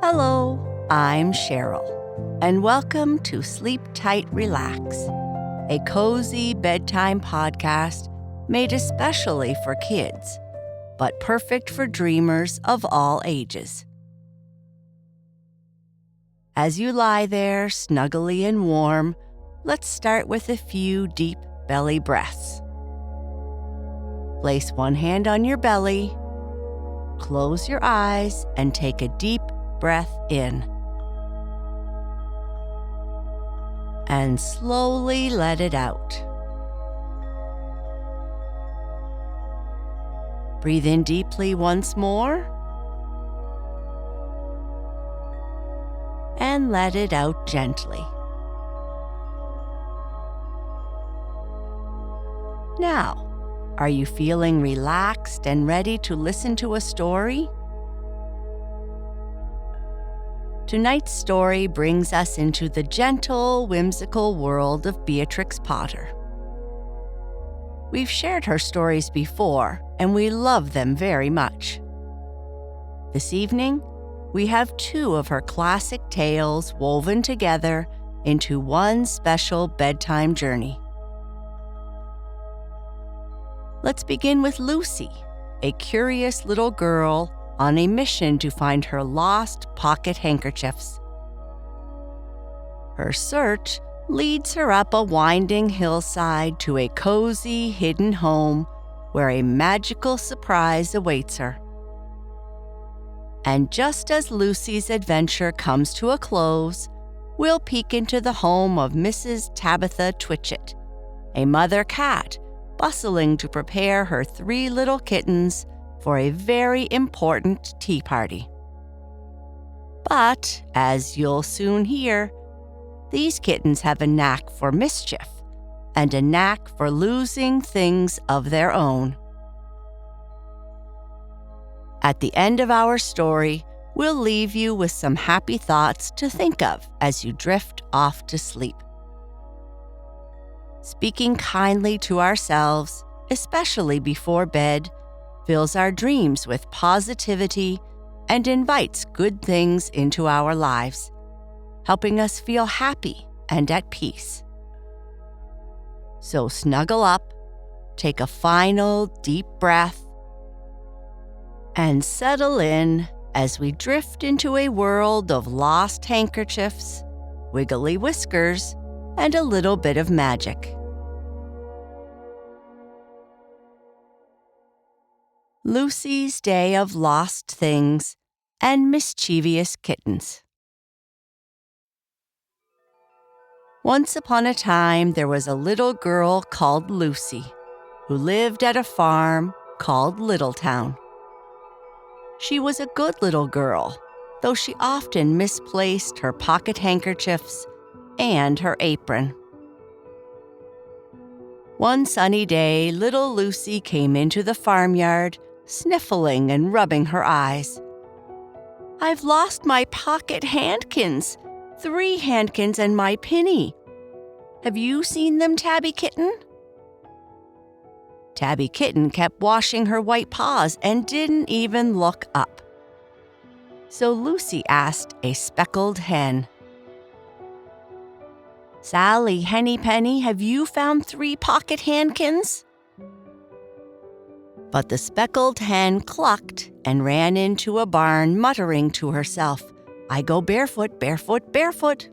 Hello, I'm Sheryl, and welcome to Sleep Tight, Relax, a cozy bedtime podcast made especially for kids, but perfect for dreamers of all ages. As you lie there, snuggly and warm, let's start with a few deep belly breaths. Place one hand on your belly, close your eyes, and take a deep breath in. And slowly let it out. Breathe in deeply once more. And let it out gently. Now, are you feeling relaxed and ready to listen to a story? Tonight's story brings us into the gentle, whimsical world of Beatrix Potter. We've shared her stories before, and we love them very much. This evening, we have two of her classic tales woven together into one special bedtime journey. Let's begin with Lucie, a curious little girl on a mission to find her lost pocket handkerchiefs. Her search leads her up a winding hillside to a cozy, hidden home where a magical surprise awaits her. And just as Lucie's adventure comes to a close, we'll peek into the home of Mrs. Tabitha Twitchit, a mother cat bustling to prepare her 3 little kittens for a very important tea party. But, as you'll soon hear, these kittens have a knack for mischief and a knack for losing things of their own. At the end of our story, we'll leave you with some happy thoughts to think of as you drift off to sleep. Speaking kindly to ourselves, especially before bed, fills our dreams with positivity and invites good things into our lives, helping us feel happy and at peace. So snuggle up, take a final deep breath, and settle in as we drift into a world of lost handkerchiefs, wiggly whiskers, and a little bit of magic. Lucie's Day of Lost Things and Mischievous Kittens. Once upon a time, there was a little girl called Lucie, who lived at a farm called Littletown. She was a good little girl, though she often misplaced her pocket handkerchiefs and her apron. One sunny day, little Lucie came into the farmyard, sniffling and rubbing her eyes. "I've lost my pocket handkins, 3 handkins and my penny. Have you seen them, Tabby Kitten?" Tabby Kitten kept washing her white paws and didn't even look up. So Lucie asked a speckled hen, "Sally Hennypenny, have you found 3 pocket handkins?" But the speckled hen clucked and ran into a barn, muttering to herself, "I go barefoot, barefoot, barefoot."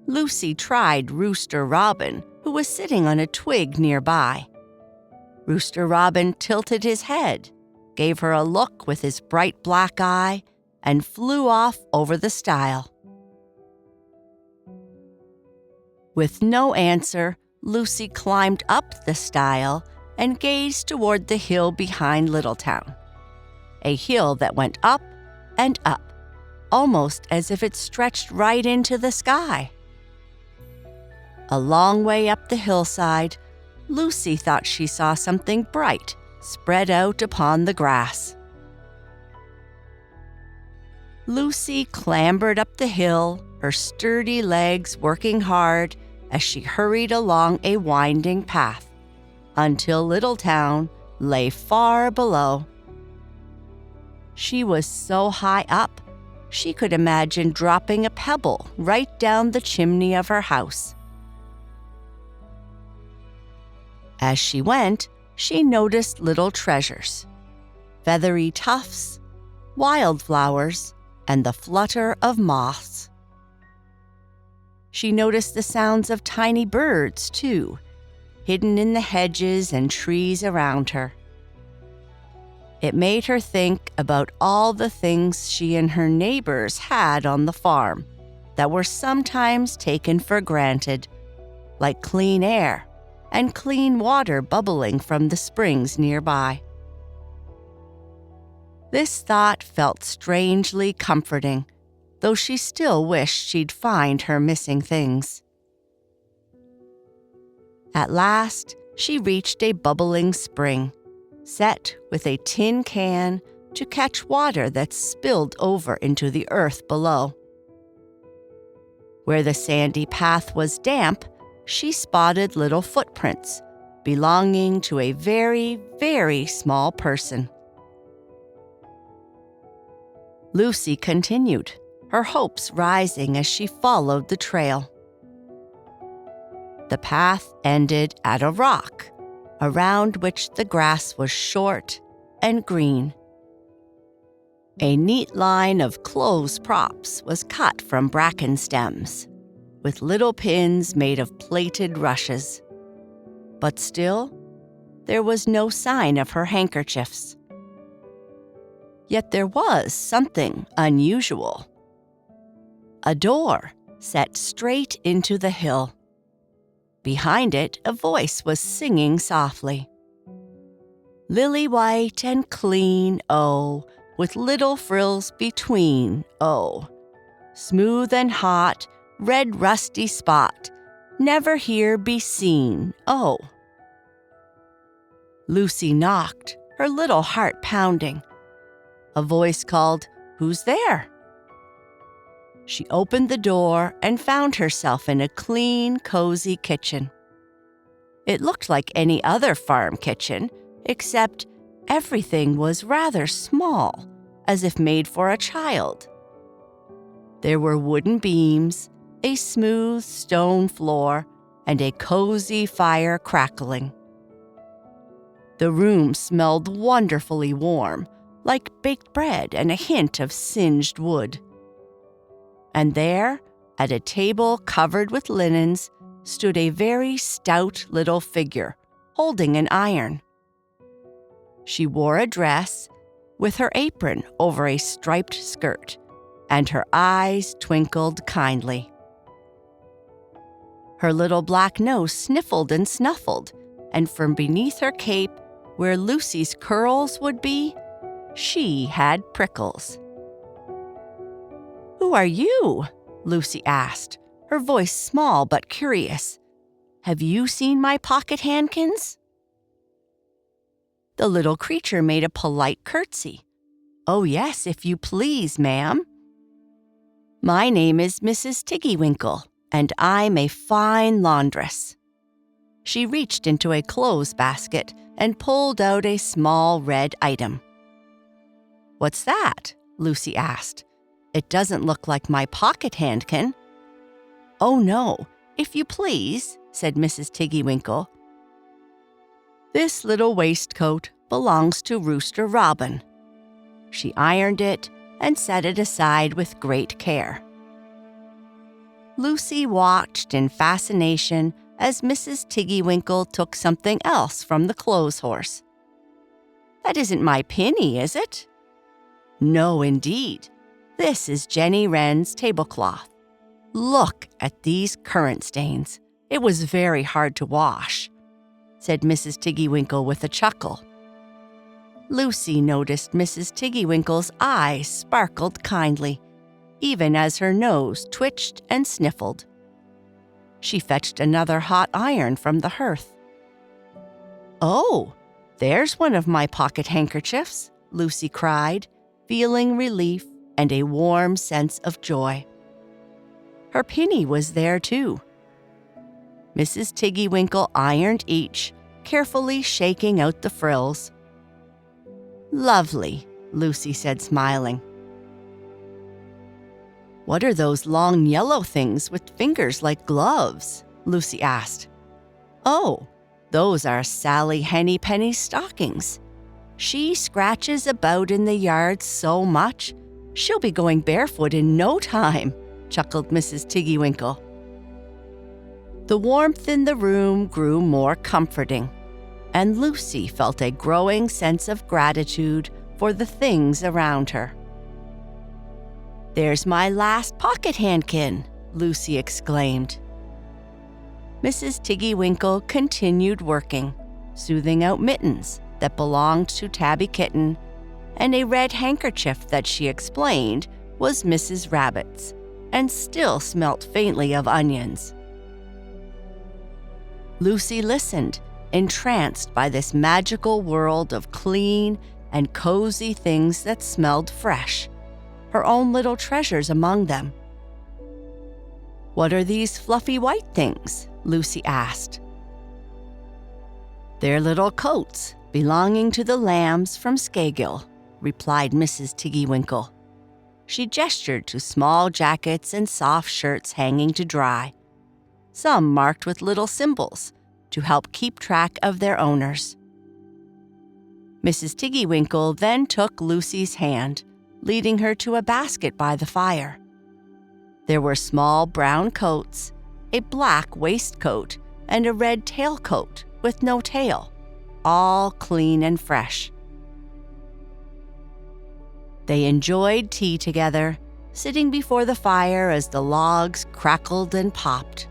Lucie tried Rooster Robin, who was sitting on a twig nearby. Rooster Robin tilted his head, gave her a look with his bright black eye, and flew off over the stile. With no answer, Lucie climbed up the stile and gazed toward the hill behind Littletown, a hill that went up and up, almost as if it stretched right into the sky. A long way up the hillside, Lucie thought she saw something bright spread out upon the grass. Lucie clambered up the hill, her sturdy legs working hard as she hurried along a winding path, until Littletown lay far below. She was so high up, she could imagine dropping a pebble right down the chimney of her house. As she went, she noticed little treasures: feathery tufts, wildflowers, and the flutter of moths. She noticed the sounds of tiny birds, too, hidden in the hedges and trees around her. It made her think about all the things she and her neighbors had on the farm that were sometimes taken for granted, like clean air and clean water bubbling from the springs nearby. This thought felt strangely comforting, though she still wished she'd find her missing things. At last, she reached a bubbling spring, set with a tin can to catch water that spilled over into the earth below. Where the sandy path was damp, she spotted little footprints belonging to a very, very small person. Lucie continued, her hopes rising as she followed the trail. The path ended at a rock, around which the grass was short and green. A neat line of clothes props was cut from bracken stems, with little pins made of plaited rushes. But still, there was no sign of her handkerchiefs. Yet there was something unusual. A door set straight into the hill. Behind it, a voice was singing softly. Lily white and clean, oh, with little frills between, oh. Smooth and hot, red rusty spot, never here be seen, oh. Lucie knocked, her little heart pounding. A voice called, "Who's there?" She opened the door and found herself in a clean, cozy kitchen. It looked like any other farm kitchen, except everything was rather small, as if made for a child. There were wooden beams, a smooth stone floor, and a cozy fire crackling. The room smelled wonderfully warm, like baked bread and a hint of singed wood. And there, at a table covered with linens, stood a very stout little figure, holding an iron. She wore a dress, with her apron over a striped skirt, and her eyes twinkled kindly. Her little black nose sniffled and snuffled, and from beneath her cape, where Lucie's curls would be, she had prickles. "Who are you?" Lucie asked, her voice small but curious. "Have you seen my pocket handkins?" The little creature made a polite curtsy. "Oh yes, if you please, ma'am. My name is Mrs. Tiggywinkle, and I'm a fine laundress." She reached into a clothes basket and pulled out a small red item. "What's that?" Lucie asked. "It doesn't look like my pocket handkin." "Oh no, if you please," said Mrs. Tiggywinkle. "This little waistcoat belongs to Rooster Robin." She ironed it and set it aside with great care. Lucie watched in fascination as Mrs. Tiggywinkle took something else from the clothes horse. "That isn't my pinny, is it?" "No, indeed. This is Jenny Wren's tablecloth. Look at these currant stains. It was very hard to wash," said Mrs. Tiggywinkle with a chuckle. Lucie noticed Mrs. Tiggywinkle's eyes sparkled kindly, even as her nose twitched and sniffled. She fetched another hot iron from the hearth. "Oh, there's one of my pocket handkerchiefs," Lucie cried, feeling relief and a warm sense of joy. Her pinny was there, too. Mrs. Tiggywinkle ironed each, carefully shaking out the frills. "Lovely," Lucie said, smiling. "What are those long yellow things with fingers like gloves?" Lucie asked. "Oh, those are Sally Hennypenny's stockings. She scratches about in the yard so much, she'll be going barefoot in no time," chuckled Mrs. Tiggywinkle. The warmth in the room grew more comforting, and Lucie felt a growing sense of gratitude for the things around her. "There's my last pocket handkin," Lucie exclaimed. Mrs. Tiggywinkle continued working, smoothing out mittens that belonged to Tabby Kitten and a red handkerchief that she explained was Mrs. Rabbit's and still smelt faintly of onions. Lucie listened, entranced by this magical world of clean and cozy things that smelled fresh, her own little treasures among them. "What are these fluffy white things?" Lucie asked. "They're little coats belonging to the lambs from Skagill," replied Mrs. Tiggywinkle. She gestured to small jackets and soft shirts hanging to dry, some marked with little symbols to help keep track of their owners. Mrs. Tiggywinkle then took Lucie's hand, leading her to a basket by the fire. There were small brown coats, a black waistcoat, and a red tailcoat with no tail, all clean and fresh. They enjoyed tea together, sitting before the fire as the logs crackled and popped.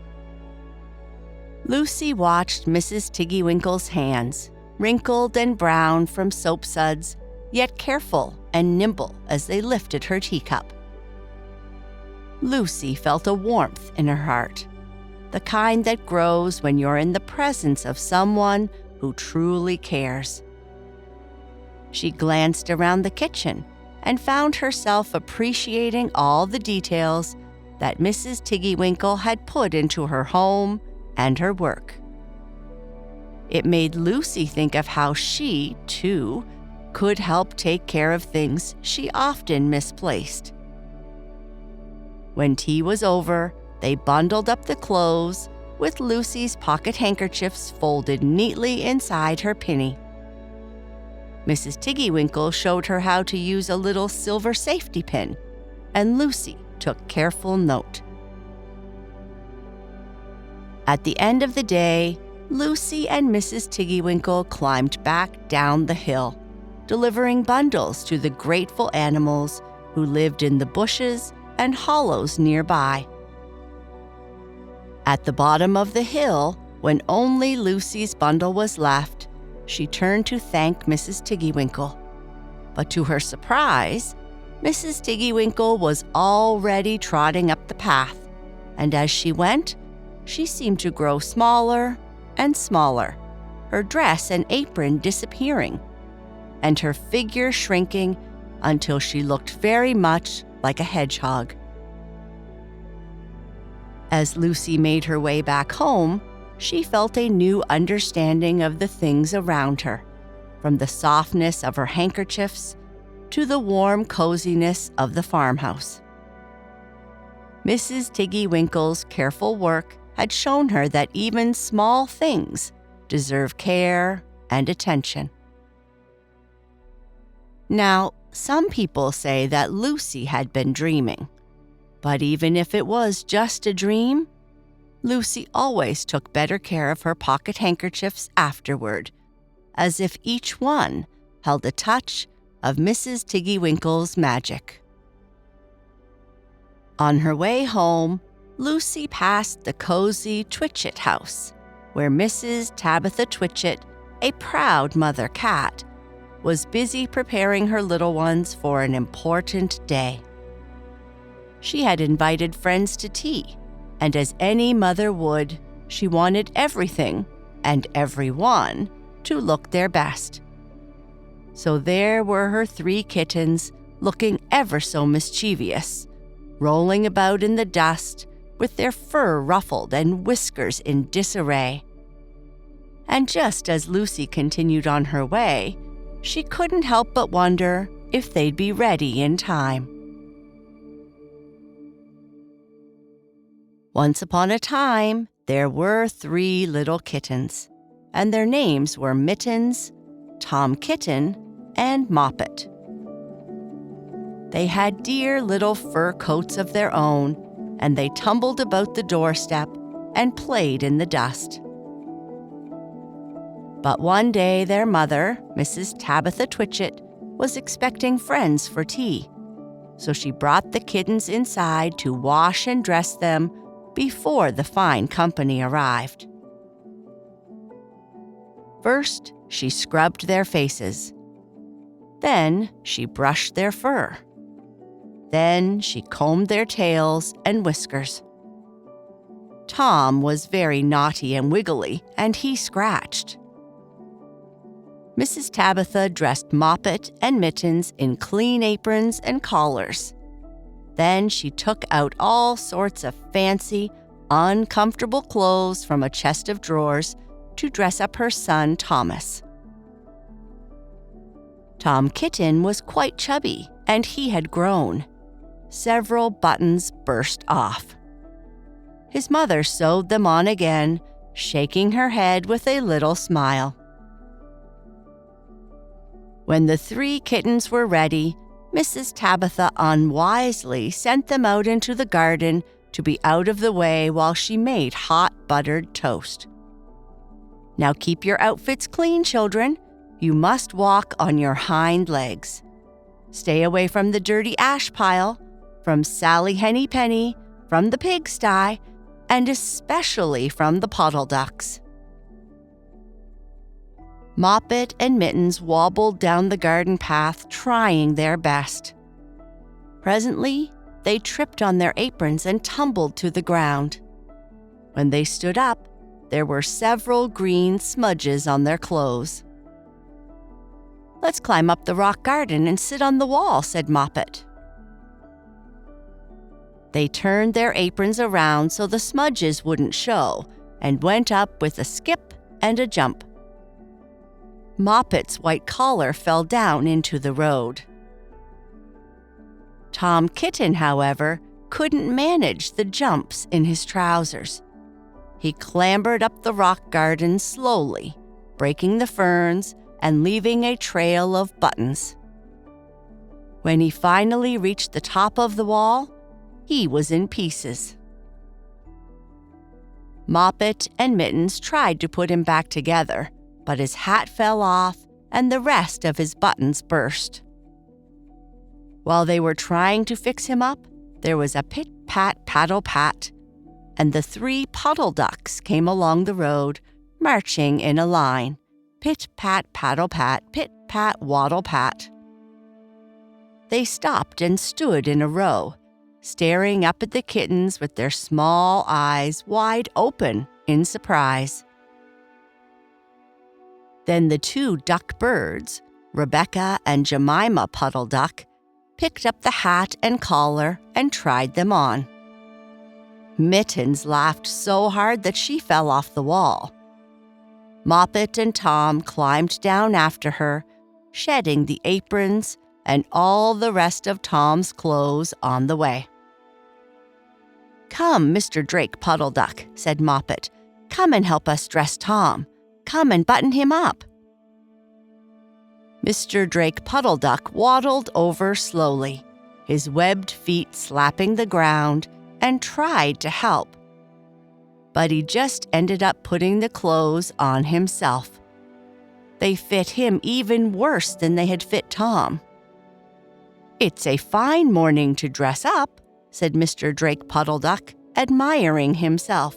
Lucie watched Mrs. Tiggywinkle's hands, wrinkled and brown from soap suds, yet careful and nimble as they lifted her teacup. Lucie felt a warmth in her heart, the kind that grows when you're in the presence of someone who truly cares. She glanced around the kitchen and found herself appreciating all the details that Mrs. Tiggywinkle had put into her home and her work. It made Lucie think of how she, too, could help take care of things she often misplaced. When tea was over, they bundled up the clothes, with Lucie's pocket handkerchiefs folded neatly inside her pinny. Mrs. Tiggywinkle showed her how to use a little silver safety pin, and Lucie took careful note. At the end of the day, Lucie and Mrs. Tiggywinkle climbed back down the hill, delivering bundles to the grateful animals who lived in the bushes and hollows nearby. At the bottom of the hill, when only Lucie's bundle was left, she turned to thank Mrs. Tiggywinkle. But to her surprise, Mrs. Tiggywinkle was already trotting up the path, and as she went, she seemed to grow smaller and smaller, her dress and apron disappearing, and her figure shrinking until she looked very much like a hedgehog. As Lucie made her way back home, she felt a new understanding of the things around her, from the softness of her handkerchiefs to the warm coziness of the farmhouse. Mrs. Tiggywinkle's careful work had shown her that even small things deserve care and attention. Now, some people say that Lucie had been dreaming, but even if it was just a dream, Lucie always took better care of her pocket handkerchiefs afterward, as if each one held a touch of Mrs. Tiggywinkle's magic. On her way home, Lucie passed the cozy Twitchit house, where Mrs. Tabitha Twitchit, a proud mother cat, was busy preparing her little ones for an important day. She had invited friends to tea, and as any mother would, she wanted everything and everyone to look their best. So there were her 3 kittens, looking ever so mischievous, rolling about in the dust with their fur ruffled and whiskers in disarray. And just as Lucie continued on her way, she couldn't help but wonder if they'd be ready in time. Once upon a time, there were 3 little kittens, and their names were Mittens, Tom Kitten, and Moppet. They had dear little fur coats of their own, and they tumbled about the doorstep and played in the dust. But one day their mother, Mrs. Tabitha Twitchit, was expecting friends for tea, so she brought the kittens inside to wash and dress them before the fine company arrived. First, she scrubbed their faces. Then she brushed their fur. Then she combed their tails and whiskers. Tom was very naughty and wiggly, and he scratched. Mrs. Tabitha dressed Moppet and Mittens in clean aprons and collars. Then she took out all sorts of fancy, uncomfortable clothes from a chest of drawers to dress up her son Thomas. Tom Kitten was quite chubby, and he had grown. Several buttons burst off. His mother sewed them on again, shaking her head with a little smile. When the 3 kittens were ready, Mrs. Tabitha unwisely sent them out into the garden to be out of the way while she made hot buttered toast. Now keep your outfits clean, children. You must walk on your hind legs. Stay away from the dirty ash pile, from Sally Henny Penny, from the pigsty, and especially from the puddle ducks. Moppet and Mittens wobbled down the garden path, trying their best. Presently, they tripped on their aprons and tumbled to the ground. When they stood up, there were several green smudges on their clothes. "Let's climb up the rock garden and sit on the wall," said Moppet. They turned their aprons around so the smudges wouldn't show and went up with a skip and a jump. Moppet's white collar fell down into the road. Tom Kitten, however, couldn't manage the jumps in his trousers. He clambered up the rock garden slowly, breaking the ferns and leaving a trail of buttons. When he finally reached the top of the wall, he was in pieces. Moppet and Mittens tried to put him back together, but his hat fell off and the rest of his buttons burst. While they were trying to fix him up, there was a pit-pat paddle-pat, and the 3 puddle ducks came along the road, marching in a line. Pit-pat paddle-pat, pit-pat waddle-pat. They stopped and stood in a row, staring up at the kittens with their small eyes wide open in surprise. Then the 2 duck birds, Rebecca and Jemima Puddle Duck, picked up the hat and collar and tried them on. Mittens laughed so hard that she fell off the wall. Moppet and Tom climbed down after her, shedding the aprons and all the rest of Tom's clothes on the way. "Come, Mr. Drake Puddle Duck," said Moppet. "Come and help us dress Tom. Come and button him up." Mr. Drake Puddle Duck waddled over slowly, his webbed feet slapping the ground, and tried to help. But he just ended up putting the clothes on himself. They fit him even worse than they had fit Tom. "It's a fine morning to dress up," said Mr. Drake Puddle Duck, admiring himself.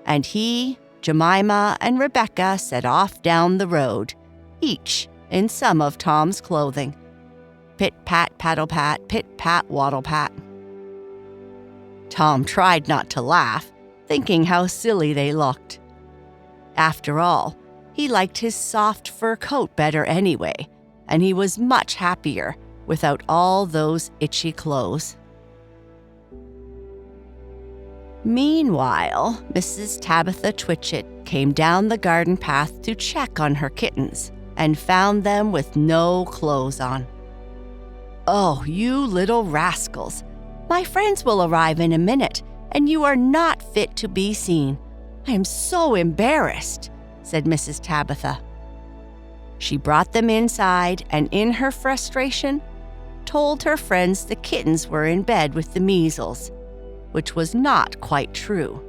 And he, Jemima, and Rebecca set off down the road, each in some of Tom's clothing. Pit-pat, paddle-pat, pit-pat, waddle-pat. Tom tried not to laugh, thinking how silly they looked. After all, he liked his soft fur coat better anyway, and he was much happier without all those itchy clothes. Meanwhile, Mrs. Tabitha Twitchit came down the garden path to check on her kittens and found them with no clothes on. "Oh, you little rascals! My friends will arrive in a minute, and you are not fit to be seen. I am so embarrassed," said Mrs. Tabitha. She brought them inside and, in her frustration, told her friends the kittens were in bed with the measles, which was not quite true.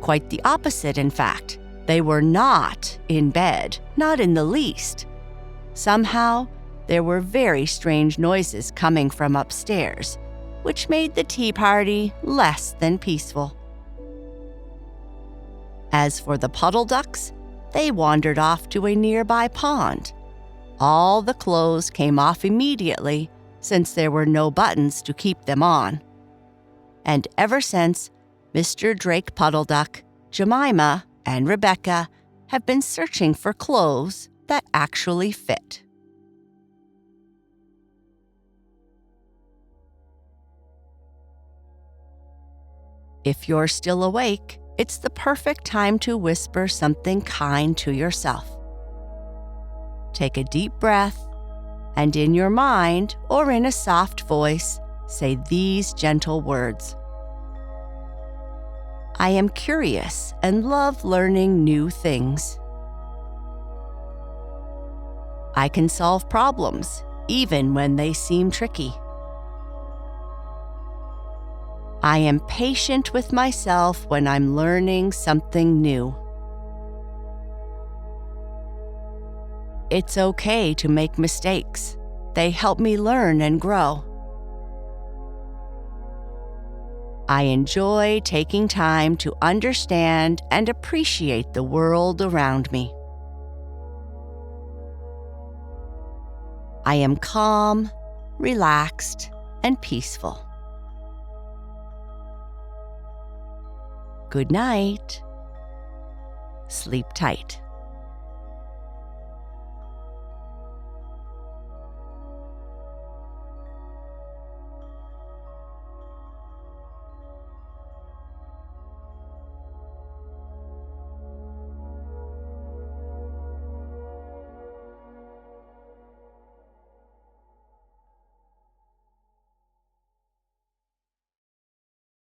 Quite the opposite, in fact. They were not in bed, not in the least. Somehow, there were very strange noises coming from upstairs, which made the tea party less than peaceful. As for the puddle ducks, they wandered off to a nearby pond. All the clothes came off immediately, since there were no buttons to keep them on. And ever since, Mr. Drake Puddle Duck, Jemima, and Rebecca have been searching for clothes that actually fit. If you're still awake, it's the perfect time to whisper something kind to yourself. Take a deep breath, and in your mind or in a soft voice, say these gentle words. I am curious and love learning new things. I can solve problems, even when they seem tricky. I am patient with myself when I'm learning something new. It's okay to make mistakes. They help me learn and grow. I enjoy taking time to understand and appreciate the world around me. I am calm, relaxed, and peaceful. Good night. Sleep tight.